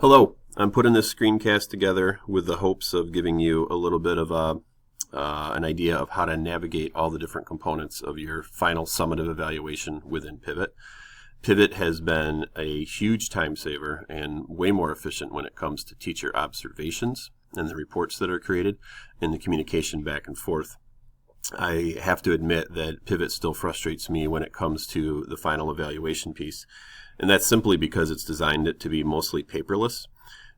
Hello, I'm putting this screencast together with the hopes of giving you a little bit of an idea of how to navigate all the different components of your final summative evaluation within Pivot. Pivot has been a huge time saver and way more efficient when it comes to teacher observations and the reports that are created and the communication back and forth. I have to admit that Pivot still frustrates me when it comes to the final evaluation piece, and that's simply because it's designed it to be mostly paperless.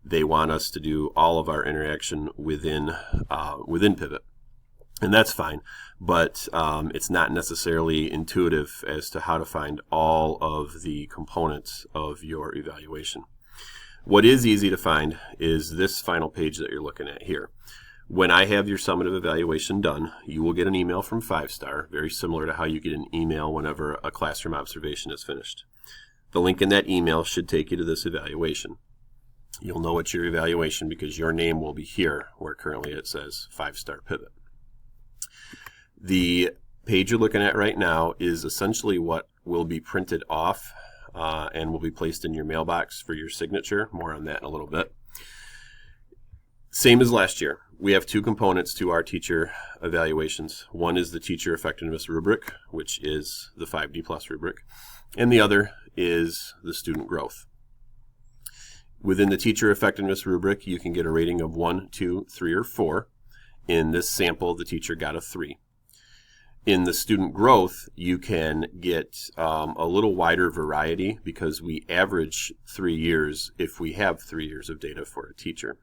They want us to do all of our interaction within Pivot. And that's fine, but it's not necessarily intuitive as to how to find all of the components of your evaluation. What is easy to find is this final page that you're looking at here. When I have your summative evaluation done, you will get an email from 5-Star, very similar to how you get an email whenever a classroom observation is finished. The link in that email should take you to this evaluation. You'll know it's your evaluation because your name will be here, where currently it says 5-Star Pivot. The page you're looking at right now is essentially what will be printed off and will be placed in your mailbox for your signature. More on that in a little bit. Same as last year. We have two components to our teacher evaluations. One is the teacher effectiveness rubric, which is the 5D plus rubric, and the other is the student growth. Within the teacher effectiveness rubric, you can get a rating of 1, 2, 3, or 4. In this sample, the teacher got a 3. In the student growth, you can get a little wider variety because we average 3 years if we have 3 years of data for a teacher.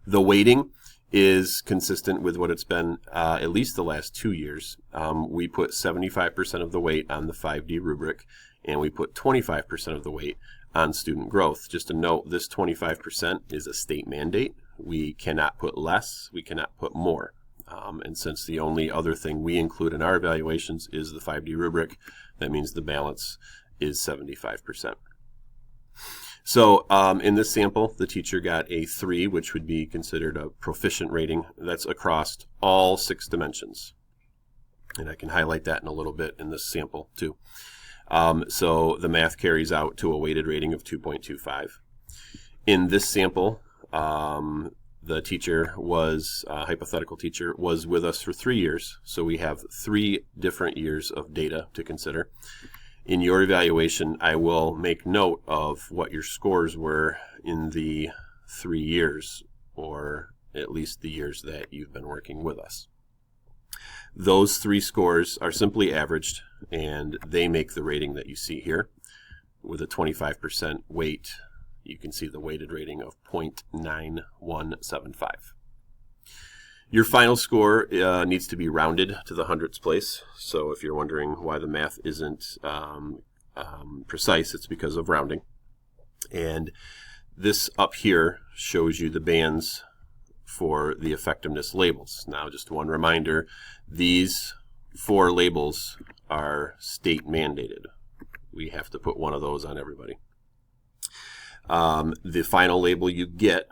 The weighting is consistent with what it's been at least the last 2 years. We put 75% of the weight on the 5D rubric, and we put 25% of the weight on student growth. Just to note, this 25% is a state mandate. We cannot put less, we cannot put more. And since the only other thing we include in our evaluations is the 5D rubric, that means the balance is 75%. So in this sample, the teacher got a 3, which would be considered a proficient rating. That's across all 6 dimensions. And I can highlight that in a little bit in this sample too. So the math carries out to a weighted rating of 2.25. In this sample, the teacher was, hypothetical teacher, was with us for 3 years. So we have 3 different years of data to consider. In your evaluation, I will make note of what your scores were in the 3 years, or at least the years that you've been working with us. Those 3 scores are simply averaged, and they make the rating that you see here. With a 25% weight, you can see the weighted rating of 0.9175. Your final score needs to be rounded to the hundredths place. So if you're wondering why the math isn't precise, it's because of rounding. And this up here shows you the bands for the effectiveness labels. Now, just one reminder, these 4 labels are state mandated. We have to put one of those on everybody. The final label you get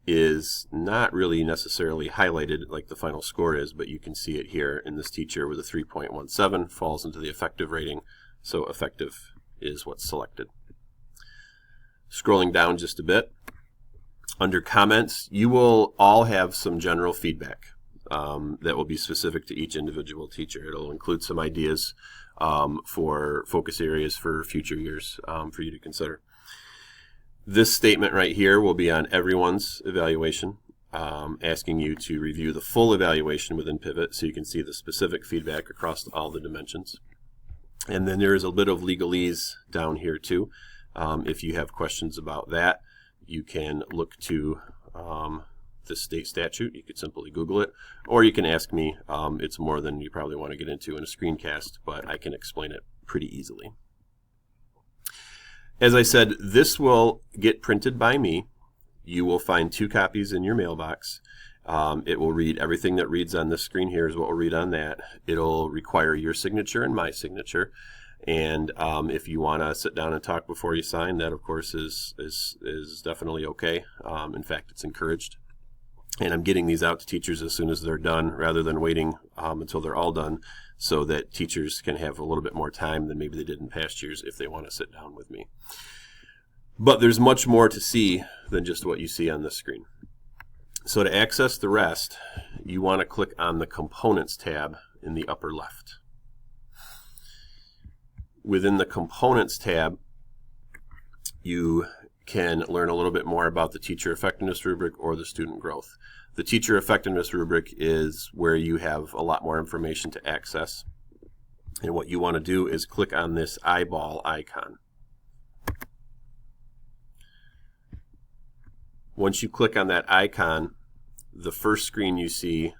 is not really necessarily highlighted like the final score is, but you can see it here in this teacher with a 3.17 falls into the effective rating, so effective is what's selected. Scrolling down just a bit, under comments, you will all have some general feedback that will be specific to each individual teacher. It'll include some ideas for focus areas for future years for you to consider. This statement right here will be on everyone's evaluation, asking you to review the full evaluation within Pivot so you can see the specific feedback across all the dimensions. And then there is a bit of legalese down here too. If you have questions about that, you can look to the state statute. You could simply Google it, or you can ask me. It's more than you probably want to get into in a screencast, but I can explain it pretty easily. As I said, this will get printed by me. You will find 2 copies in your mailbox. It will read everything that reads on this screen here is what will read on that. It'll require your signature and my signature. And if you want to sit down and talk before you sign, that of course is definitely okay. In fact, it's encouraged. And I'm getting these out to teachers as soon as they're done, rather than waiting until they're all done, so that teachers can have a little bit more time than maybe they did in past years if they want to sit down with me. But there's much more to see than just what you see on this screen. So to access the rest, you want to click on the Components tab in the upper left. Within the Components tab, you can learn a little bit more about the Teacher Effectiveness Rubric or the Student Growth. The Teacher Effectiveness Rubric is where you have a lot more information to access. And what you want to do is click on this eyeball icon. Once you click on that icon, the first screen you see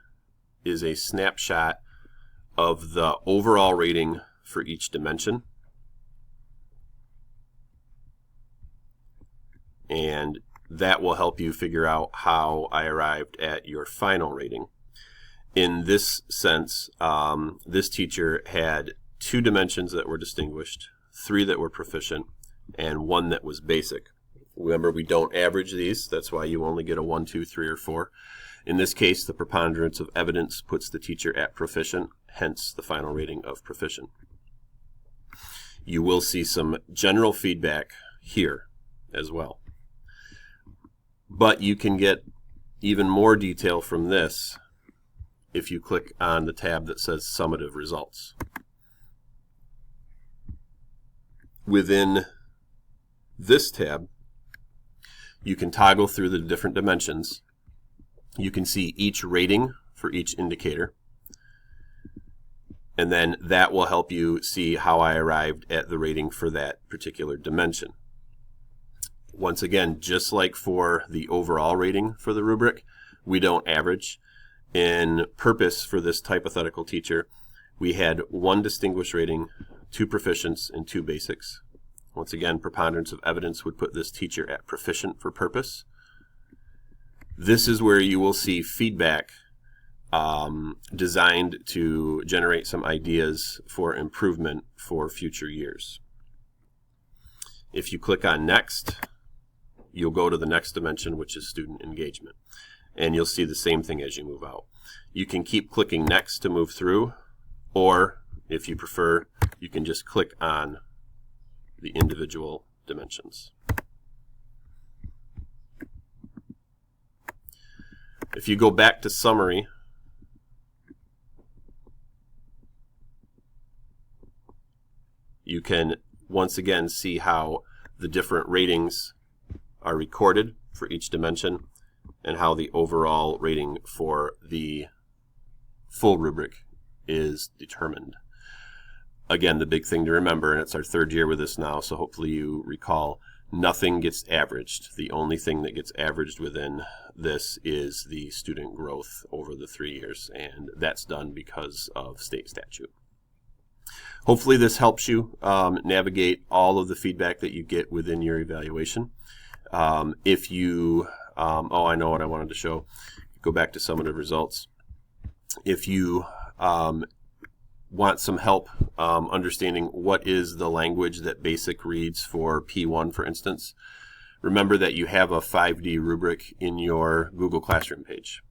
is a snapshot of the overall rating for each dimension. And that will help you figure out how I arrived at your final rating. In this sense, this teacher had 2 dimensions that were distinguished, 3 that were proficient, and 1 that was basic. Remember, we don't average these. That's why you only get a 1, 2, 3, or 4. In this case, the preponderance of evidence puts the teacher at proficient, hence the final rating of proficient. You will see some general feedback here as well. But you can get even more detail from this if you click on the tab that says Summative Results. Within this tab, you can toggle through the different dimensions. You can see each rating for each indicator. And then that will help you see how I arrived at the rating for that particular dimension. Once again, just like for the overall rating for the rubric, we don't average. In purpose for this hypothetical teacher, we had 1 distinguished rating, 2 proficients, and 2 basics. Once again, preponderance of evidence would put this teacher at proficient for purpose. This is where you will see feedback designed to generate some ideas for improvement for future years. If you click on Next, you'll go to the next dimension, which is student engagement. And you'll see the same thing as you move out. You can keep clicking Next to move through, or if you prefer, you can just click on the individual dimensions. If you go back to summary, you can once again see how the different ratings are recorded for each dimension and how the overall rating for the full rubric is determined. Again, the big thing to remember, and it's our 3rd year with this now, so hopefully you recall, nothing gets averaged. The only thing that gets averaged within this is the student growth over the 3 years, and that's done because of state statute. Hopefully this helps you navigate all of the feedback that you get within your evaluation. If you, oh, I know what I wanted to show. Go back to Summative Results. If you want some help understanding what is the language that BASIC reads for P1, for instance, remember that you have a 5D rubric in your Google Classroom page.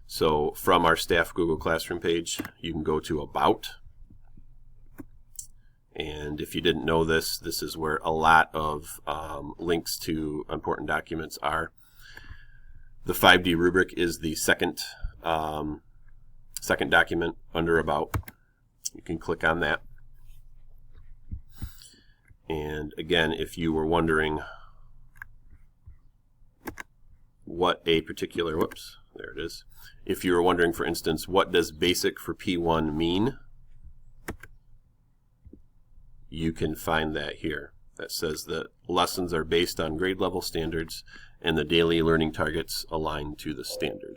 So from our staff Google Classroom page, you can go to About. And if you didn't know this, this is where a lot of links to important documents are. The 5D rubric is the second document under About. You can click on that. And again, if you were wondering what a particular, whoops, there it is. If you were wondering, for instance, what does BASIC for P1 mean, you can find that here. That says that lessons are based on grade level standards and the daily learning targets aligned to the standard.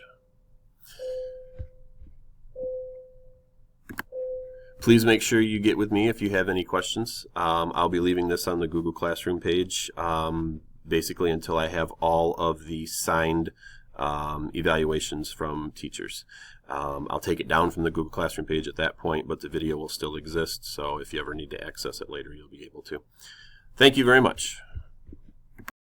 Please make sure you get with me if you have any questions. I'll be leaving this on the Google Classroom page basically until I have all of the signed evaluations from teachers. I'll take it down from the Google Classroom page at that point, but the video will still exist, so if you ever need to access it later, you'll be able to. Thank you very much.